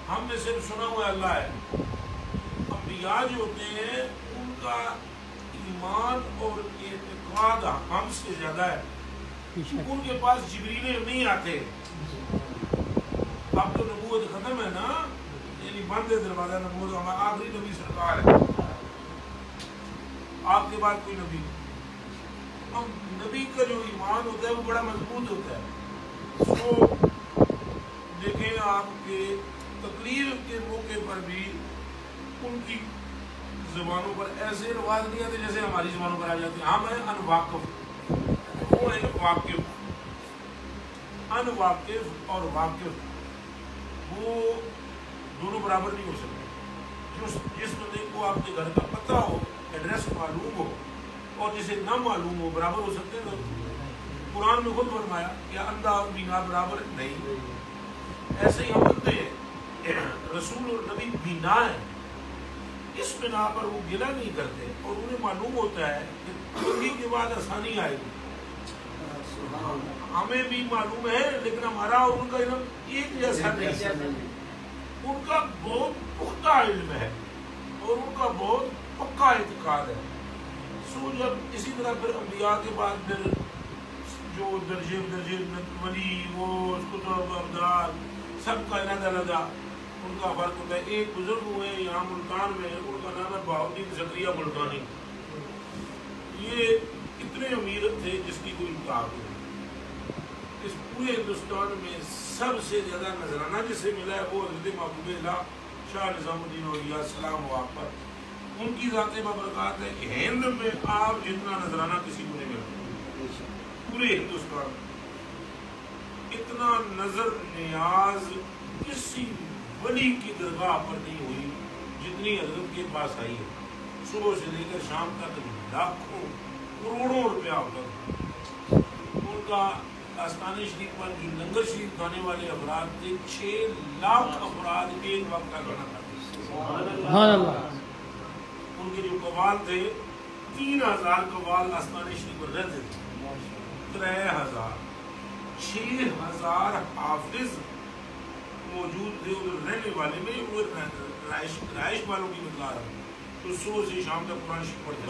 ہم نے صرف سنا ہوا اللہ ہے. انبیاء جو ہوتے ہیں ان کا ایمان اور اعتقاد ہم سے زیادہ ہے. ان کے پاس جبریل نہیں آتے. اب تو نبوت ختم ہے نا, یعنی بند ہے دروازہ نبوت, ہمارا آخری نبی سرکار ہے, آپ کے بعد کوئی نبی. اب نبی کا جو ایمان ہوتا ہے وہ بڑا مضبوط ہوتا ہے. تو دیکھیں آپ کے تقریر کے موقع پر بھی ان کی زبانوں پر ایسے الفاظ نہیں آتے جیسے ہماری زبانوں پر آ جاتے ہیں. ہم ہیں انواقف, وہ ہیں واقف. انواقف اور واقف وہ دونوں برابر نہیں ہو سکتے. جس بندے کو آپ کے گھر کا پتہ ہو, ایڈریس معلوم ہو, اور جسے نہ معلوم ہو, برابر ہو سکتے ہیں. قرآن میں خود فرمایا کہ اندھا اور بینا برابر نہیں. ایسے ہی ہم بنتے ہیں, رسول اور نبی بینا ہے, اس بنا پر وہ گلہ نہیں کرتے اور انہیں معلوم ہوتا ہے کہ تنگی کے بعد آسانی آئے گی. ہمیں بھی معلوم ہے لیکن ہمارا اور ان کا علم ایک جیسا نہیں. ان کا بہت پختہ علم ہے اور ان کا بہت پکا اعتقاد ہے. سو جب اسی طرح پھر انبیاء کے بعد پھر جو درجے ولی وہ کتب ابدال سب کا علیحدہ علیحدہ ان کا فرق ہوتا ہے. ایک بزرگ ہوئے یہاں ملتان میں, ان کا نام ہے بہاؤالدین زکریا ملتانی. یہ اتنے امیر تھے جس کی کوئی انتہا نہیں. اس پورے ہندوستان میں سب سے زیادہ نذرانہ جسے ملا ہے وہ حضرت محبوب اللہ شاہ نظام الدین اولیاء السلام پر. ان کی ذات بابرکات ہے. ہند میں آپ جتنا نذرانہ کسی کو نہیں ملا, پورے ہندوستان اتنا نظر نیاز کسی ولی کی درگاہ پر نہیں ہوئی جتنی حضرت کے پاس آئی ہے. صبح سے لے کر شام تک لاکھوں کروڑوں روپیہ ہوتا. ان کا آستانہ شریف پر جو لنگر شریف کھانے والے افراد تھے 6 لاکھ افراد ایک وقت کا کھانا کھاتے. سبحان اللہ. ان کے جو قوال تھے 3000 قوال آستانہ شریف پر رہتے تھے. 3000 6000 حافظ موجود تھے ادھر رہنے والے میں. وہ رہائش والوں کی مقدار ہے تو صبح سے شام تک قرآن شریف پڑھتے.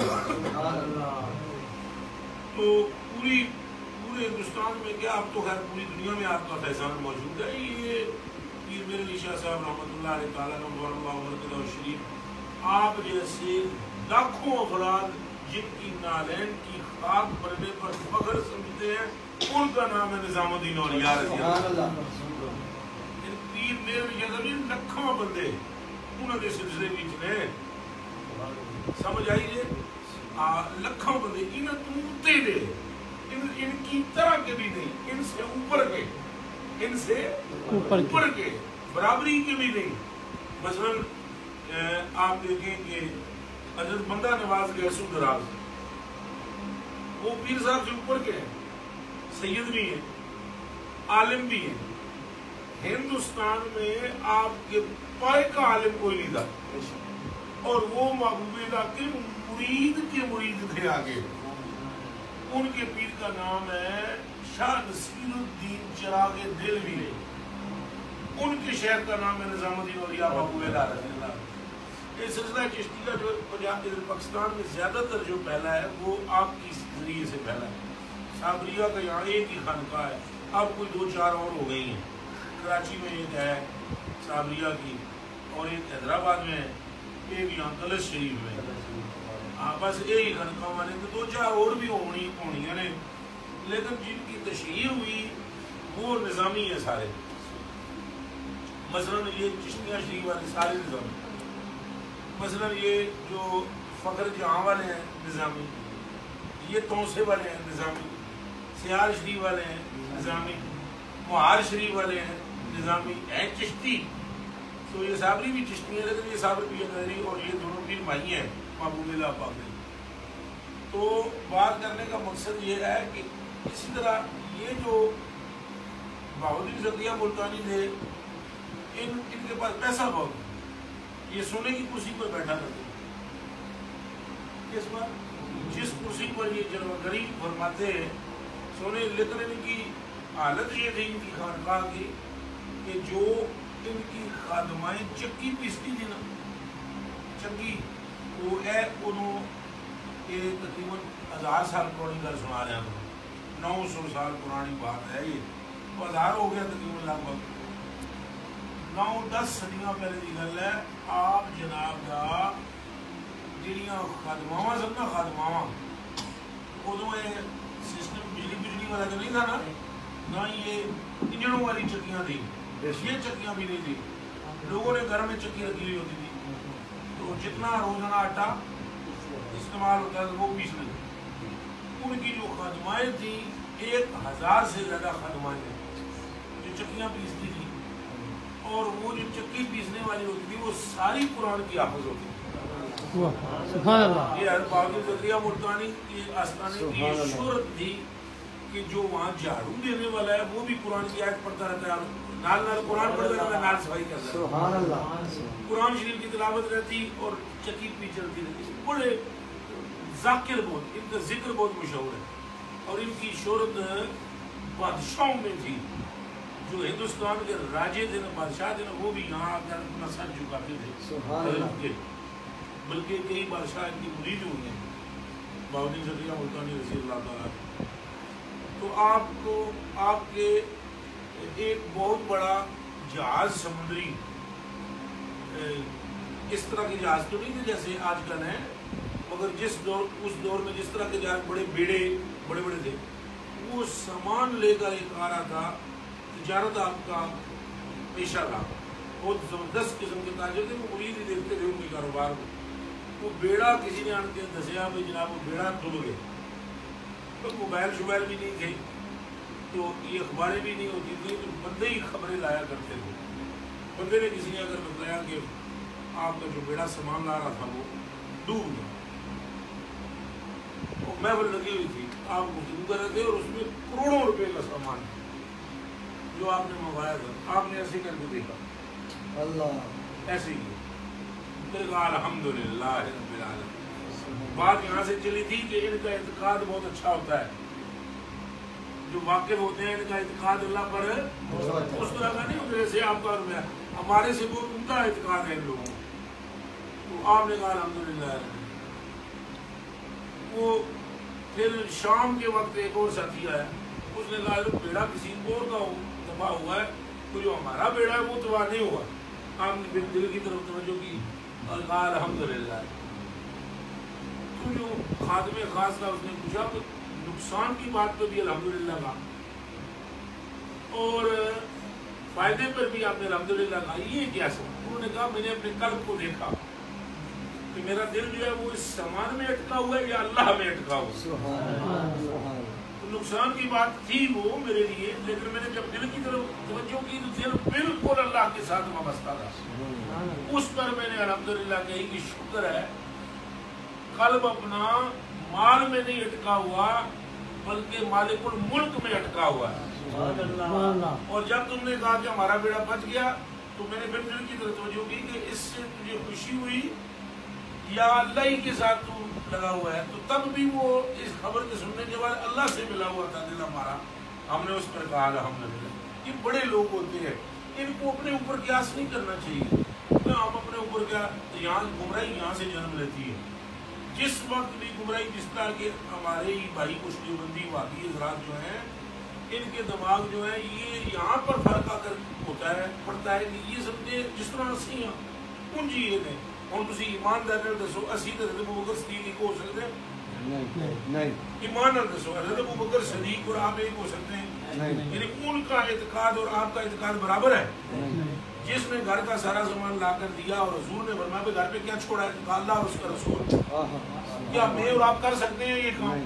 تو پورے ہندوستان میں کیا, اب تو خیر پوری دنیا میں آپ کا فیضان موجود ہے. یہ پیر میرے علی شاہ صاحب رحمۃ اللہ علیہ تعالیٰ نمبر اللہ مرتضی شریف آپ جیسے لاکھوں افراد جن کی نالین کی خاک بننے پر فخر سمجھتے ہیں, ان کا نام ہے نظام الدین اولیاء رضی اللہ. پیر میرے علی لکھوں بندے انہوں نے سلسلے بھی چلے, سمجھ آئیے, لکھوں بندے انہیں تمتے دے, ان کی طرح کے بھی نہیں, ان سے اوپر کے, ان سے اوپر کے, برابری کے بھی نہیں. مثلا آپ دیکھیں کہ حضرت بندہ نواز گیسو دراز وہ پیر صاحب سے اوپر کے ہیں, سید بھی ہیں, عالم بھی ہیں. ہندوستان میں آپ کے پائے کا عالم کوئی نہیں تھا, اور وہ محبوب اللہ کے مرید تھے آگے. ان کے پیر کا نام ہے شاہ نصیر الدین چراغ دہلوی. ان کے شہر کا نام ہے نظام الدین اولیاء محبوب اللہ رضی اللہ. یہ سلسلہ چشتی کا جو پاکستان میں زیادہ تر جو پھیلا ہے وہ آپ کی ذریعے سے پھیلا ہے. صابریہ کا یہاں ایک ہی خانقاہ ہے, اب کوئی 2-4 اور ہو گئی ہیں. کراچی میں ایک ہے صابریہ کی, اور ایک حیدرآباد میں ہے, ایک یہاں کلش شریف میں. بس یہی خانقاہ والے تو 2-4 اور بھی ہونی ہیں, لیکن جن کی تشہیر ہوئی وہ نظامی ہے سارے. مثلا یہ چشتیہ شریف والے سارے نظامی. مثلا یہ جو فخر جہاں والے ہیں نظامی, یہ توسے والے ہیں نظامی, سیار شریف والے ہیں نظامی, مہار شریف والے ہیں نظامی, ہیں چشتی. تو یہ صابری بھی چشتی ہے, لیکن یہ صابر بھی ہے, اور یہ دونوں بھی بھائی ہیں محبوب اللہ پاک. تو بات کرنے کا مقصد یہ ہے کہ اسی طرح یہ جو بہاؤالدین زکریا ملتانی تھے, ان کے پاس پیسہ بہت, یہ سونے کی کرسی پر بیٹھا کرتے. کس بار جس کرسی پر یہ جلوگری فرماتے ہیں سونے, لیکن ان کی حالت یہ تھی ان کی خانقاہ کی کہ جو ان کی خادمائیں چکی پیستی تھی نا، چکی وہ ہے انہوں یہ تقریباً 1000 سال پرانی گل سنا رہا ہوں، 900 سال پرانی بات ہے یہ، 1000 ہو گیا تقریباً لگ بھگ 9-10 صدیاں پہلے کی گل ہے۔ آپ جناب دا جہاں خادماواں سب نا خادماواں ادو یہ سسٹم بجلی والا تو نہیں تھا نا، نہ یہ انجنوں والی چکیاں تھیں، یہ چکیاں بھی نہیں تھی، لوگوں نے گھر میں چکی رکھی ہوئی ہوتی تھی، تو جتنا روزانہ آٹا استعمال ہوتا ہے وہ پیس لیتے۔ ان کی جو خادمائیں تھیں 1000 سے زیادہ خادمائیں جو چکیاں پیستی تھیں، اور وہ جو چکی پیسنے والی ہوتی تھی وہ ساری قرآن کی حافظ ہوتی تھی۔ سبحان اللہ۔ یہ باغی زکریا ملتانی کی آستانے کی شہرت تھی کہ جو وہاں جھاڑو دینے والا ہے وہ بھی قرآن کی آیت پڑھتا رہتا ہے، نال نال قرآن پڑھتا رہتا ہے، نال صفائی کرتا ہے، سبحان اللہ۔ قرآن شریف کی تلاوت رہتی اور چکی پی چلتی رہتی۔ بڑے ذاکر بہت، ان کا ذکر بہت مشہور ہے، اور ان کی شہرت بادشاہوں میں تھی، جو ہندوستان کے راجے تھے نا، بادشاہ تھے نا، وہ بھی یہاں آ کر اپنا سر جھکاتے تھے، بلکہ کئی بادشاہ ان کی مرید ہوئے ہیں، باودی زکریا ملتانی رضی اللہ تعالیٰ۔ تو آپ کو آپ کے ایک بہت بڑا جہاز سمندری، اس طرح کے جہاز تو نہیں تھے جیسے آج کل ہیں، مگر اس دور میں جس طرح کے جہاز بڑے بیڑے بڑے بڑے تھے، وہ سامان لے کر ایک آ رہا تھا۔ تجارت آپ کا پیشہ تھا، بہت زبردست قسم کے تاجر تھے، وہ مرید ہی دیکھتے تھے ان کے کاروبار کو۔ وہ بیڑا کسی نے آن کے دسیا بھائی جناب وہ بیڑا ڈوب گئے، تو موبائل شوبائل بھی نہیں تھے، تو یہ اخباریں بھی نہیں ہوتی تھی، تو بندے ہی خبریں لایا کرتے تھے۔ بندے نے کسی نے اگر بتایا کہ آپ کا جو بیڑا سامان لا رہا تھا وہ ڈوب گیا، اور محفل لگی ہوئی تھی، آپ گفتگو کر رہے تھے، اور اس میں کروڑوں روپے کا سامان جو آپ نے منگوایا تھا، آپ نے ایسے کر کے دیکھا، اللہ ایسے ہی کہا الحمدللہ رب العالمین۔ بات یہاں سے چلی تھی کہ ان کا اعتقاد بہت اچھا ہوتا ہے، جو واقف ہوتے ہیں ان کا اعتقاد اللہ پر اس طرح کا نہیں ہوتا جیسے آپ کا ہمارے سے بہت عمدہ اعتقاد ہے ان لوگوں کو۔ تو آپ نے کہا الحمدللہ۔ وہ پھر شام کے وقت ایک اور ساتھی آیا، اس نے کہا بیڑا کسی اور کا تباہ ہوا ہے، تو جو ہمارا بیڑا ہے وہ تباہ نہیں ہوا۔ آپ نے دل کی طرف توجہ کی اور کہا الحمدللہ۔ تو جو خادم خاص تھا اس نے پوچھا کہ نقصان کی بات پہ بھی الحمدللہ کہا اور فائدے پر بھی آپ نے الحمدللہ کہا، یہ کیا سب؟ انہوں نے کہا میں نے اپنے قلب کو دیکھا کہ میرا دل جو ہے وہ اس سامان میں اٹکا ہوا ہے یا اللہ میں اٹکا ہوا ہے۔ نقصان کی بات تھی وہ میرے لیے، لیکن میں نے جب دل کی طرف توجہ کی تو دل بالکل اللہ کے ساتھ وابستہ تھا۔ اس پر میں نے الحمدللہ کہی کہ شکر ہے قلب اپنا مال میں نہیں اٹکا ہوا بلکہ مالک الملک میں اٹکا ہوا ہے۔ اور جب تم نے کہا کہ ہمارا بیڑا بچ گیا تو میں نے پھر دل کی طرف توجہ کی کہ اس سے تجھے خوشی ہوئی یا اللہ ہی کے ساتھ تو لگا ہوا ہے، تو تب بھی وہ اس خبر کے سننے کے بعد اللہ سے ملا ہوا تھا دل ہمارا، ہم نے اس پر کہا الحمدللہ۔ یہ بڑے لوگ ہوتے ہیں، ان کو اپنے اوپر قیاس نہیں کرنا چاہیے، ہم اپنے اوپر کیا، یہاں گمراہی یہاں سے جنم لیتی ہے۔ جس وقت بھی گمراہی، جس طرح کے ہمارے ہی بھائی کچھ دیوبندی واقعی حضرات جو ہیں، ان کے دماغ جو ہے یہ یہاں پر فرق آ کر ہوتا ہے پڑتا ہے کہ یہ سمجھے جس طرح اسی ہاں ان جی یہ نہیں ہوں تھی ایماندار دسو اسی حضرت ابوبکر صدیق ہو سکتے ہیں؟ ایمان نہ دسو حضرت ابوبکر صدیق اور آپ ایک ہو سکتے ہیں؟ یعنی ان کا اعتقاد اور آپ کا اعتقاد برابر ہے؟ جس نے گھر کا سارا سامان لا کر دیا اور حضور نے فرمایا کہ گھر پہ کیا چھوڑا ہے؟ کہا اللہ اور اس کا رسول۔ کیا میں اور آپ کر سکتے ہیں یہ کام؟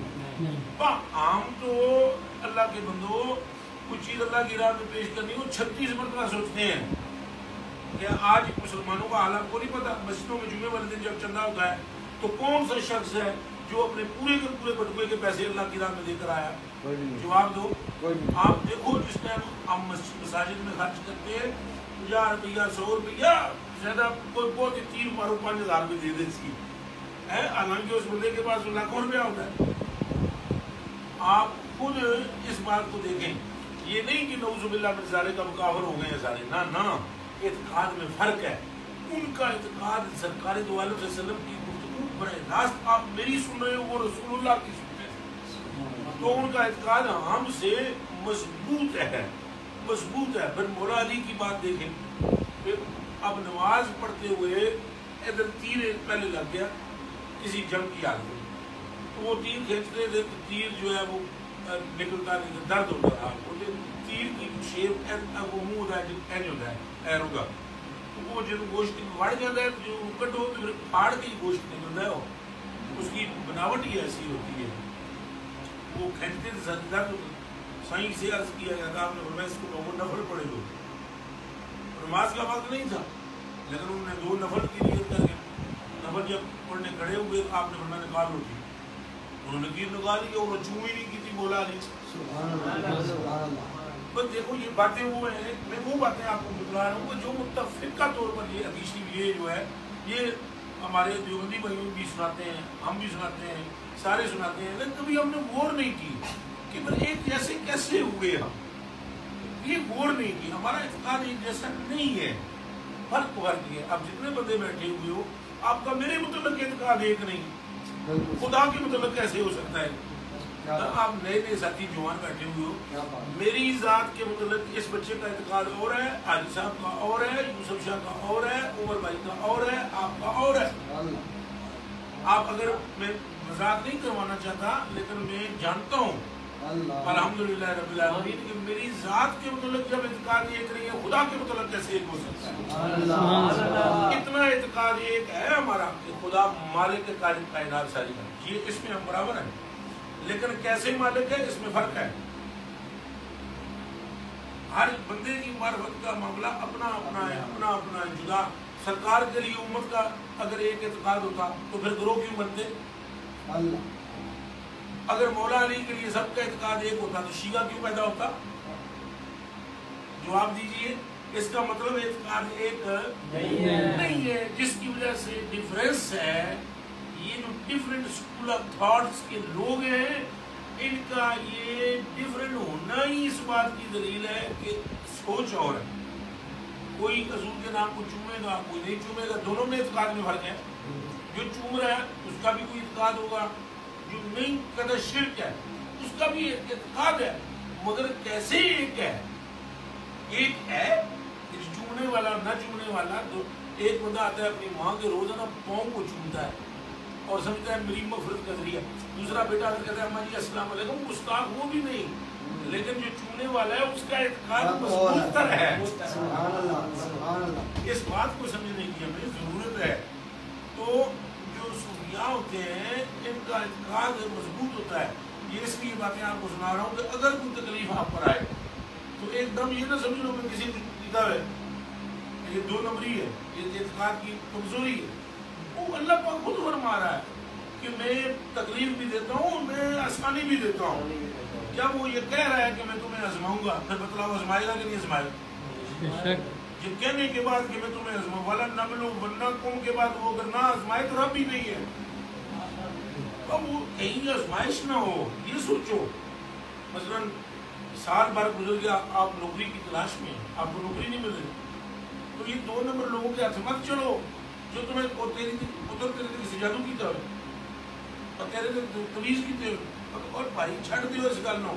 عام تو اللہ کے بندو کچھ چیز اللہ کی راہ میں پیش کرنی ہو 36 مرتبہ سوچتے ہیں۔ کہ آج مسلمانوں کا حال آپ کو نہیں پتا، مسجدوں میں جمعے والے دن جب چندہ ہوتا ہے تو کون سا شخص ہے جو اپنے پورے کے پورے بٹوے کے پیسے اللہ کی راہ میں دے کر آیا؟ جواب دو۔ آپ دیکھو جس ٹائم ہم مساجد میں خرچ کرتے ہیں 50 روپیہ 100 روپیہ زیادہ کوئی بہت ہی 3 مارو 5000 بھی دے دیتی ہے، حالانکہ اس بندے کے پاس لاکھوں روپیہ ہوتا ہے۔ آپ خود اس بات کو دیکھیں، یہ نہیں کہ نعوذ باللہ من ذالک کا کافر ہو گئے ہیں سارے، نہ اعتقاد میں فرق ہے. ان کا اعتقاد سرکار دو عالم صلی اللہ علیہ وسلم کی گفتگو براہ راست آپ میری سن رہے ہو وہ رسول اللہ کی سن رہے ہیں, تو ان کا اعتقاد ہم سے مضبوط ہے. پھر مولا علی کی بات دیکھیں, پھر اب نماز پڑھتے ہوئے ادھر تیر پہلے لگ گیا کسی جنگ کی حالت میں, تو وہ تیر کھینچتے تھے تو تیر جو ہے وہ نکلتا نہیں, درد ہوتا تھا. تیر کی شیپ وہ منہ ہوتا ہے ایرو کا, تو وہ جب گوشت بڑھ جاتا ہے جو کٹ ہو تو پھر پھاڑ کے ہی گوشت نکلتا ہے, اس کی بناوٹ ہی ایسی ہوتی ہے. وہ کھینچتے تھے درد ہوتا. سائیں سے عرض کیا جاتا, آپ نے فرمایا اس کو لوگوں نفل پڑے لو. نماز کا وقت نہیں تھا لیکن انہوں نے 2 نفل کی نیت کر کے نفل جب پڑھنے کھڑے ہوئے آپ نے فرمایا نکال لو تھی. انہوں نے تیر نکالی اور چوم ہی نہیں کی تھی مولا علی. بس دیکھو یہ باتیں وہ ہیں, میں وہ باتیں آپ کو بتلا رہا ہوں کہ جو متفقہ طور پر یہ حدیث یہ جو ہے یہ ہمارے دیوبندی بھائیوں بھی سناتے ہیں, ہم بھی سناتے ہیں, سارے سناتے ہیں, لیکن کبھی ہم نے غور نہیں کی کہ پھر ایک جیسے کیسے ہوئے ہم. یہ غور نہیں کی. ہمارا اعتقاد ایک جیسا نہیں ہے, فرق ہے. اب جتنے بندے بیٹھے ہوئے ہو, آپ کا میرے متعلق اعتقاد ایک نہیں, خدا کے متعلق کیسے ہو سکتا ہے؟ آپ نئے ساتھی جوان بیٹھے ہوئے ہو, میری ذات کے متعلق اس بچے کا اعتقاد اور ہے, حاجی صاحب کا اور ہے, یوسف شاہ کا اور ہے, عمر بھائی کا اور ہے, آپ کا اور ہے. آپ اگر میں مذاق نہیں کروانا چاہتا لیکن میں جانتا ہوں الحمدللہ رب العالمین کہ میری ذات کے متعلق جب اعتقاد ایک نہیں ہے, خدا کے متعلق کیسے ایک ہو سکتا ہے؟ اتنا اعتقاد ایک ہے ہمارا کہ خدا مالک کائنات ساری کا, یہ اس میں ہم برابر ہیں, لیکن کیسے مالک ہے اس میں فرق ہے. ہر بندے کی معرفت کا معاملہ اپنا اپنا ہے, جدا. سرکار کے لیے امت کا اگر ایک اعتقاد ہوتا تو پھر گروہ کیوں بنتے؟ اگر مولا علی کے لیے سب کا اعتقاد ایک ہوتا تو شیعہ کیوں پیدا ہوتا؟ جواب دیجئے. اس کا مطلب اعتقاد ایک نہیں ہے, جس کی وجہ سے ڈفرینس ہے. یہ جو ڈفرینٹ اسکول آف تھاٹس کے لوگ ہیں, ان کا یہ ڈفرینٹ ہونا ہی اس بات کی دلیل ہے کہ سوچ اور ہے. کوئی رسول کے نام کو چومے گا, کوئی نہیں چومے گا, دونوں میں اعتقاد میں فرق ہے. جو چوم رہا ہے اس کا بھی کوئی اعتقاد ہوگا, جو نہیں کہتا شرک ہے اس کا بھی اعتقاد ہے, مگر کیسے ایک ہے؟ ایک ہے چومنے والا نہ چومنے والا. تو ایک بندہ آتا ہے اپنی ماں کے روزانہ پاؤں کو چومتا ہے اور سمجھتا ہے میری مغفرت کا ذریعہ. دوسرا بیٹا کہتا ہے اماں جی السلام علیکم, گستاخ وہ بھی نہیں, لیکن جو چومنے والا ہے اس کا اعتقاد مضبوط تر ہے. اس بات کو سمجھنے کی ہمیں ضرورت ہے. تو جو صوفیاء ہوتے ہیں ان کا اعتقاد مضبوط ہوتا ہے. یہ اس لیے باتیں آپ کو سنا رہا ہوں کہ اگر کوئی تکلیف آپ پر آئے تو ایک دم یہ نہ سمجھ لو کہ کسی کتاب ہے, یہ 2 نمبری ہے, یہ اعتقاد کی کمزوری ہے. وہ اللہ پاک خود فرما رہا ہے کہ میں تکلیف بھی دیتا ہوں, میں آسانی بھی دیتا ہوں. جب وہ یہ کہہ رہا ہے کہ میں تمہیں آزماؤں گا, پھر بتلاؤ آزمائے گا کہ نہیں آزمائے گا؟ جب کہنے کے بعد کہ میں تمہیں آزماؤں والا نَبْلُوَنَّکُمْ کے بعد وہ اگر نہ آزمائے تو رب ہی نہیں ہے. اب وہ کہیں آزمائش نہ ہو, یہ سوچو. مثلا سال بھر گزر گیا, آپ نوکری کی تلاش میں, آپ کو نوکری نہیں مل رہی, تو یہ 2 نمبر لوگوں کے ہاتھ مت چلو جو تمہیں اتر تیرے کسی جادو کی طرف اور کہہ رہے تھے تمیز کی طرف. اور بھائی چھڑ دیو اس گل نو,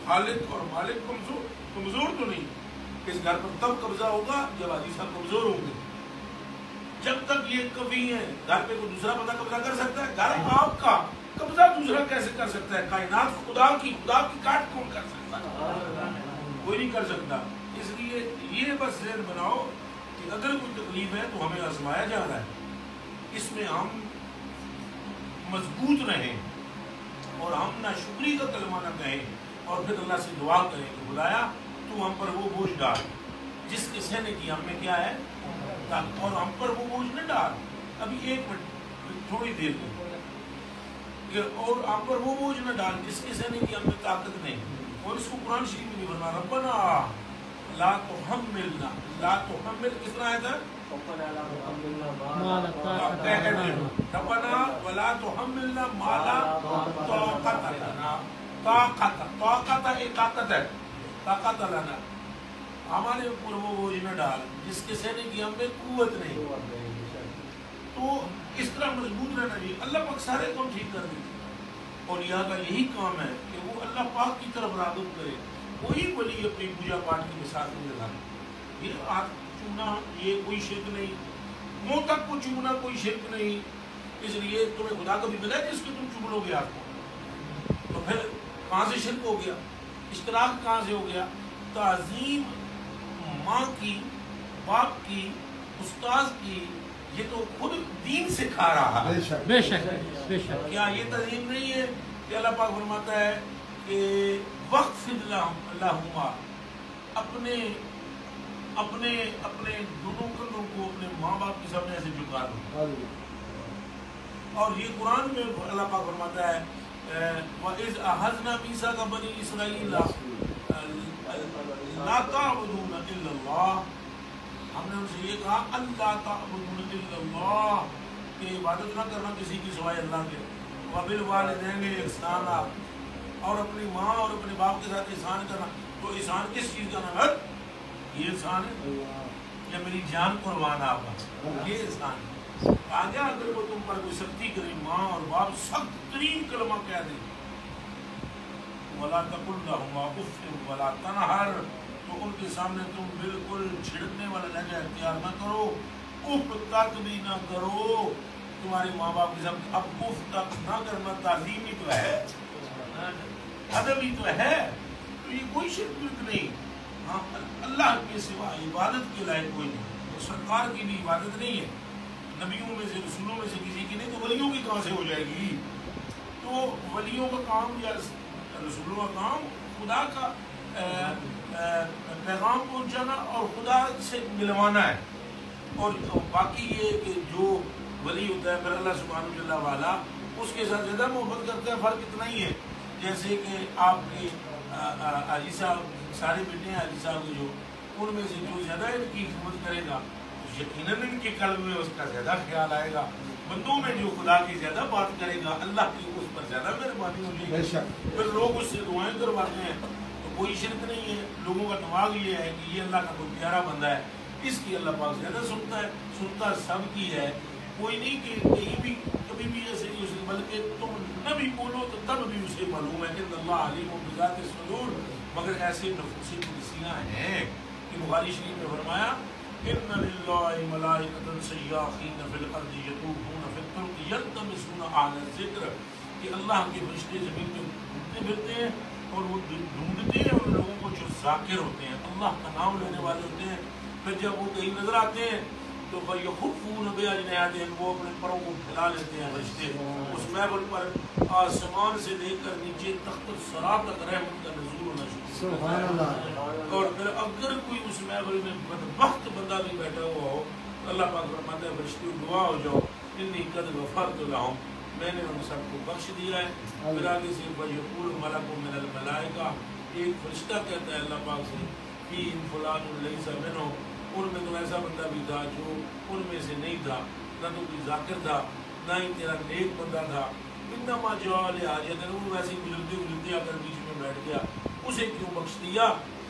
خالق اور مالک کمزور تو نہیں. اس گھر پر تب قبضہ ہوگا جب حاجی صاحب کمزور ہوں گے. جب تک یہ کبھی ہیں گھر پہ کوئی دوسرا بندہ قبضہ کر سکتا ہے؟ گھر آپ کا قبضہ دوسرا کیسے کر سکتا ہے؟ کائنات خدا کی کاٹ کون کر سکتا ہے؟ کوئی نہیں کر سکتا. اس لیے یہ بس ذہن بناؤ کہ اگر کوئی تکلیف ہے تو ہمیں آزمایا جا رہا ہے, اس میں ہم مضبوط رہیں اور ہم نہ شکری کا کلمہ نہ کہیں, اور پھر اللہ سے دعا کریں کہ خدایا تو ہم پر وہ بوجھ ڈال جس کے سہنے کی ہم میں کیا ہے, اور ہم پر وہ بوجھ نہ ڈال. ابھی 1 منٹ تھوڑی دیر میں, اور ہم پر وہ بوجھ نہ ڈال جس کے سہنے کی ہم میں طاقت نہیں. اور اس کو قرآن شریف میں نہیں بنا, ربنا لا تحملنا, لا تحمل کس طرح آیا تھا, ربنا ولا تحملنا ما لا طاقت لنا. طاقت ایک طاقت ہے, طاقت لنا ہمارے اوپر وہ بوجھ نہ ڈال جس کے سہنے کی ہم میں قوت نہیں. تو اس طرح مضبوط رہنا چاہیے. اللہ پاک سارے کام ٹھیک کر دے. اولیاء کا یہی کام ہے کہ وہ اللہ پاک کی طرف راغب کرے. کوئی ولی اپنی پوجا پاٹ کی مثال نہیں لگانا. یہ ہاتھ چومنا یہ کوئی شرک نہیں. منہ تک کو چومنا کوئی شرک نہیں. اس لیے تمہیں خدا کبھی ملا جس کے تم چوم لو گے ہاتھ کو. تو پھر کہاں سے شرک ہو گیا؟ اشتراک کہاں سے ہو گیا؟ تعظیم ماں کی، باپ کی، استاذ کی، یہ تو خود دین سکھا رہا ہے. بے شک بے شک. کیا یہ تعظیم نہیں ہے کہ اللہ پاک فرماتا ہے کہ وقفض لہما، اپنے اپنے اپنے دونوں کندھوں کو اپنے ماں باپ کے سامنے ایسے جھکا دو. اور یہ قرآن میں اللہ پاک فرماتا ہے وَإِذْ أَخَذْنَا مِيثَاقَ بَنِي إِسْرَائِيلَ لَا تَعْبُدُونَ إِلَّا اللَّهَ، ہم نے ان سے یہ کہا اللہ تعبدون الا اللہ، کہ عبادت نہ کرنا کسی کی سوائے اللہ کے. وبالوالدین احسانا، اور اپنی ماں اور اپنے باپ کے ساتھ احسان کرنا. تو احسان کس چیز کا نام ہے؟ یہ احسان ہے یا میری جان قربان آپ کا، یہ احسان ہے. آگے اگر وہ تم پر کوئی سختی کرے، ماں اور باپ سخت ترین کلمہ کہہ دیں، ولا تقل لهما اف ولا تنہر، تو ان کے سامنے تم بالکل چھڑکنے والا لہجہ اختیار نہ کرو. اف تک بھی نہ کرو تمہارے ماں باپ کے سامنے. اب اف تک نہ کرنا تعظیم ہی تو ہے، ادب ہی تو ہے. تو یہ کوئی شرک نہیں. ہاں اللہ کے سوا عبادت کے لائق کوئی نہیں. تو سرکار کی بھی عبادت نہیں ہے، نبیوں میں سے رسولوں میں سے کسی کی نہیں. تو ولیوں کی کہاں سے ہو جائے گی؟ تو ولیوں کا کام یا رسولوں کا کام خدا کا پیغام پہنچانا اور خدا سے ملوانا ہے. اور باقی یہ کہ جو ولی ہوتا ہے پھر اللہ سبحانہ جل والا اس کے ساتھ زیادہ محبت کرتا ہے. فرق اتنا ہی ہے جیسے کہ آپ کے حاجی صاحب سارے بیٹے ہیں حاجی صاحب کے، جو ان میں سے جو زیادہ ان کی خدمت کرے گا یقیناً ان کے قلب میں اس کا زیادہ خیال آئے گا. بندوں میں جو خدا کی زیادہ بات کرے گا اللہ کی اس پر زیادہ مہربانی ہو جائے گی. پھر لوگ اس سے دعائیں کرواتے ہیں تو کوئی شرک نہیں ہے. لوگوں کا دماغ یہ ہے کہ یہ اللہ کا کوئی پیارا بندہ ہے، اس کی اللہ پاک زیادہ سنتا ہے. سنتا سب کی ہے، کوئی نہیں کہ کہیں بھی کبھی بھی ایسے نہیں. اسے بلکہ تم نہ بھی بولو تو تب بھی اسے معلوم ہے کہ اللہ علیم بذات الصدور. مگر ایسے نفوس قدسیاں ہیں کہ بخاری شریف میں فرمایا ان للہ ملائکۃ سیاحین فی الارض یطوفون فی الطرق یلتمسون اہل الذکر، کہ اللہ کے فرشتے زمین میں گھومتے پھرتے ہیں اور وہ ڈھونڈتے ہیں ان لوگوں کو جو ذاکر ہوتے ہیں، اللہ کا نام لینے والے ہوتے ہیں. پھر جب وہ کہیں نظر آتے ہیں تو فَيَخُفُّونَ بِأَجْنِحَتِهِمْ، وہ اپنے پروں کو پھیلا لیتے ہیں فرشتے اس محفل پر. آسمان سے لے کر نیچے تخت الثری تک رحمت کا نزول ہونا شروع. سبحان اللہ. اور پھر اگر کوئی اس محفل میں بدبخت بندہ بھی بیٹھا ہوا ہو تو اللہ پاک فرماتا ہے فرشتے دعا ہو جاؤ انی قد غفرت لہم، میں نے ان سب کو بخش دیا ہے. پھر آگے سے فَيَقُولُ مَلَكٌ مِّنَ الْمَلَائِكَةِ، ایک فرشتہ کہتا ہے اللہ پاک سے فِيهِمْ فُلَانٌ لَيْسَ مِنْهُمْ، ان میں تو ایسا بندہ بھی تھا جو ان میں سے نہیں تھا، نہ تو کوئی ذاکر تھا نہ ہی تیرا نیک بندہ تھا. انما جاء لحاجت، وہ ویسے گزرتے اگر بیچ میں بیٹھ گیا اسے کیوں بخش دیا؟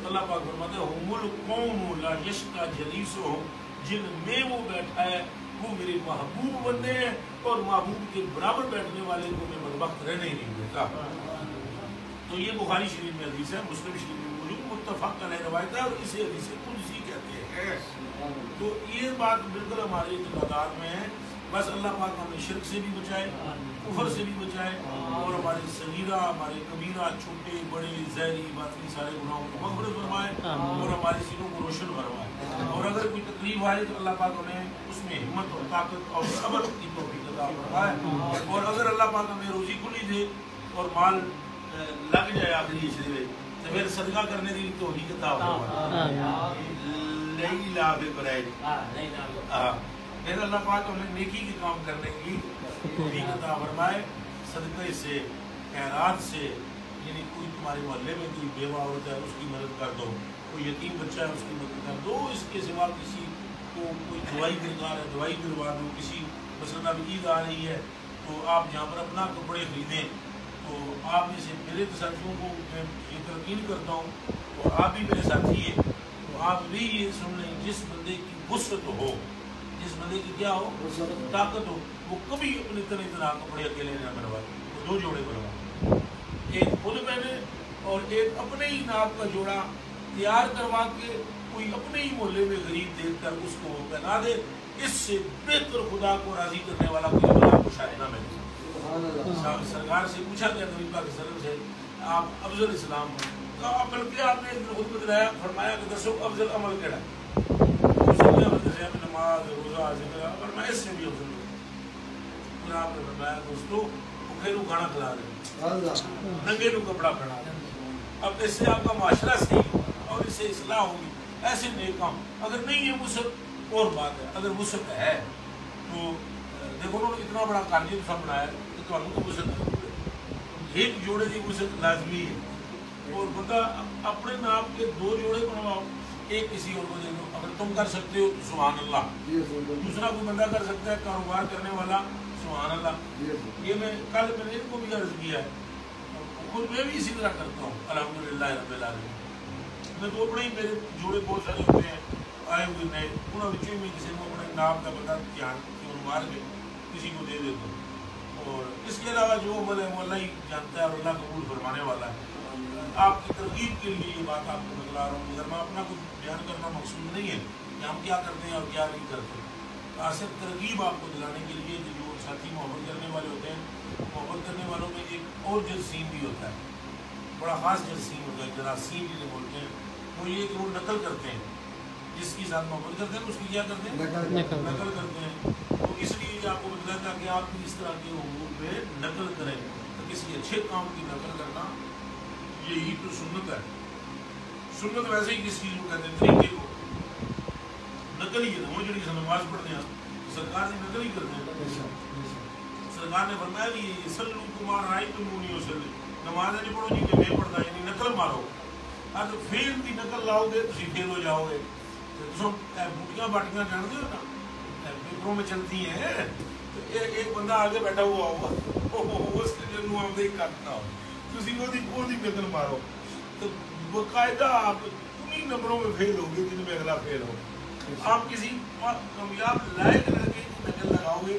اللہ پاک فرماتے ہیں ہم القوم لا یشقی جلیسہم، جن میں وہ بیٹھا ہے وہ میرے محبوب بندے ہیں اور محبوب کے برابر بیٹھنے والے کو میں بدبخت رہنے ہی نہیں دیتا. تو یہ بخاری شریف میں حدیث ہے، مسلم شریف میں موجود متفق علیہ روایت ہے، اور اسے حدیث قدسی کہتے ہیں. تو یہ بات بالکل ہمارے اعتقادات میں ہے. بس اللہ پاک ہمیں شرک سے بھی بچائے، کفر سے بھی بچائے، اور ہمارے صغیرہ ہمارے کبیرہ چھوٹے بڑے زہری باطنی سارے گناہوں کو مغفرت فرمائے اور ہمارے سینوں کو روشن فرمائے. اور اگر کوئی تکلیف آئے تو اللہ پاک ہمیں اس میں ہمت اور طاقت اور صبر کی توفیق عطا فرمائے. اور اگر اللہ پاک ہمیں روزی کھلی دے اور مال لگ جائے آخری ہجرے میں تو پھر صدقہ کرنے کی توفیق عطا فرمائے. لیلا ببرائے پھر اللہ پاک ہمیں نیکی کے کام کرنے کی توفیق عطا فرمائے. صدقے سے، خیرات سے، یعنی کوئی تمہارے محلے میں کوئی بیوہ عورت ہے اس کی مدد کر دو، کوئی یتیم بچہ ہے اس کی مدد کر دو. اس کے سوا کسی کو کوئی دوائی درکار ہے دوائی دلوا دو. کسی مثلاً اب عید آ رہی ہے تو آپ جہاں پر اپنا کپڑے خریدیں تو آپ میں سے میرے ساتھیوں کو میں یہ تلقین کرتا ہوں اور آپ بھی میرے ساتھی ہیں، تو تو آپ بھی یہ سن لیں جس بندے کی وسعت ہو، جس بندے کی کیا ہو طاقت ہو، وہ کبھی اپنے اتنا کپڑے اکیلے نہ بنوائے، وہ 2 جوڑے بنوائے، ایک خود پہنے اور ایک اپنے ہی ناپ کا جوڑا تیار کروا کے کوئی اپنے ہی محلے میں غریب دیکھ کر اس کو پہنا دے۔ اس سے بہتر خدا کو راضی کرنے والا کوئی عمل آپ کو شاید نہ ملے۔ سرکار سے پوچھا گیا نبی پاک صلی اللہ علیہ وسلم سے آپ افضل اسلام کہا، بلکہ آپ نے خود بتلایا فرمایا کہ دسو افضل عمل کیڑا ہے؟ نماز روزہ ذکر، اور میں اس سے بھی افضل ہوں۔ پھر آپ نے فرمایا دوستو بھوکے کو کھانا کھلا دیں، ننگے کو کپڑا پہنا دیں۔ اب اس سے آپ کا معاشرہ صحیح ہوگا اور اس سے اصلاح ہوگی۔ ایسے نیک کام اگر نہیں ہے وسعت اور بات ہے، اگر وسعت ہے تو دیکھو انہوں نے اتنا بڑا قانون سا بنایا کہ تمہیں کو وسعت ایک جوڑے کی وسعت لازمی ہے، اور بندہ اپنے ناپ کے 2 جوڑے بنواؤ، ایک کسی اور کو دے دو۔ اگر تم کر سکتے ہو تو سبحان اللہ، دوسرا کوئی بندہ کر سکتا ہے کاروبار کرنے والا، سبحان اللہ۔ یہ میں کل میں نے ان کو بھی عرض کیا ہے، خود میں بھی اسی طرح کرتا ہوں الحمدللہ رب العالمین۔ میں تو اپنے ہی میرے جوڑے بہت سارے ہوتے ہیں آئے ہوئے نئے، انہوں بچوں میں کسی کو اپنے نام کا پتہ جان مار کے کسی کو دے دیتا ہوں۔ اور اس کے علاوہ جو عمل ہے وہ اللہ ہی جانتا ہے اور اللہ قبول فرمانے والا ہے۔ آپ کی ترغیب کے لیے یہ بات آپ کو بتلا رہا ہوں، اگر میں اپنا کچھ بیان کرنا مقصود نہیں ہے کہ ہم کیا کرتے ہیں اور کیا نہیں کرتے، صرف ترغیب آپ کو دلانے کے لیے کہ جو ساتھی محبت کرنے والے ہوتے ہیں، محبت کرنے والوں میں ایک اور جرسیم بھی ہوتا ہے، بڑا خاص جرسیم ہوتا ہے، جراثیم جنہیں بولتے ہیں، وہ یہ کہ وہ نقل کرتے ہیں، جس کی ساتھ محبت کرتے ہیں اس کی کیا کرتے ہیں؟ نقل کرتے ہیں۔ تو اس لیے آپ کو بتایا تھا کہ آپ بھی اس طرح کے امور میں نقل کریں، تو کسی اچھے کام کی نقل کرنا یہی تو سنت ہے۔ سنت ویسے ہی کس چیز کو کہتے ہیں؟ طریقے کو نقل ہی ہے۔ وہ جڑی نماز پڑھتے ہیں سرکار نے نقل ہی کرتے ہیں۔ سرکار نے فرمایا کہ یہ سلو کمار رائی تو نہیں ہو سکے، نماز نہیں پڑھو جی کہ میں پڑھتا، یعنی نقل مارو۔ اگر فیل کی نقل لاؤ گے تو فیل ہو جاؤ گے۔ بوٹیاں باٹیاں جانتے ہو نا، پیپروں میں چلتی ہیں، تو ایک بندہ آگے بیٹھا ہوا ہوگا، اس کے جو آپ دیکھ کرتا ہو وہ نقل مارو، تو باقاعدہ آپ انہیں نمبروں میں فیل ہوگے جن میں اگلا فیل ہو۔ آپ کسی کامیاب لائق لڑکے کی نقل لگاؤ گے،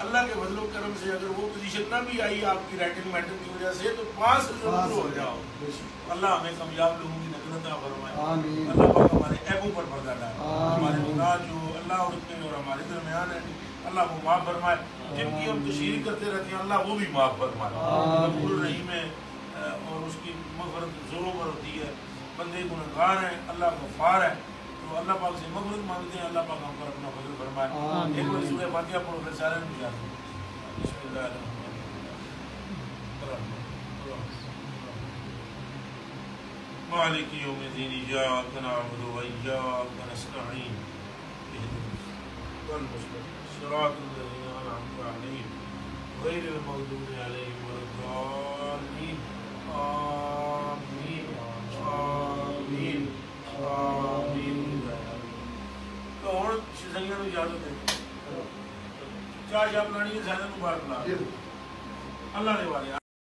اللہ کے فضل و کرم سے اگر وہ پوزیشن نہ بھی آئی آپ کی رائٹنگ میٹر کی وجہ سے، تو پاس ضرور ہو جاؤ۔ اللہ ہمیں کامیاب لوگوں کی نقل عطا فرمائے، اللہ پاک ہمارے عیبوں پر پردہ ڈالے، ہمارے گناہ جو اللہ اور ہمارے درمیان ہے اللہ وہ معاف فرمائے، جن کی ہم تشہیر کرتے رہتے ہیں اللہ وہ بھی معاف فرمائے۔ غفور الرحیم ہے اور اس کی مغفرت زوروں پر ہوتی ہے۔ بندے گنہگار ہیں، اللہ غفار ہے، تو اللہ پاک سے مغفرت مانگتے ہیں، اللہ پاک ہم پر اپنا فضل فرمائے۔ ایک بار سورہ فاتحہ پڑھو پھر سارے میں جاتے ہیں۔ بسم اللہ مالک یوم الدین ایاک نعبد و ایاک نستعین صراط الذین انعمت علیہم غیر المغضوب علیہم ولا الضالین آمین آمین آمین۔ تو ہوں سنگیاں نوں اجازت ہے، چاہ شاہ پلانی ہے سارے نوں بار بلا اللہ نے والے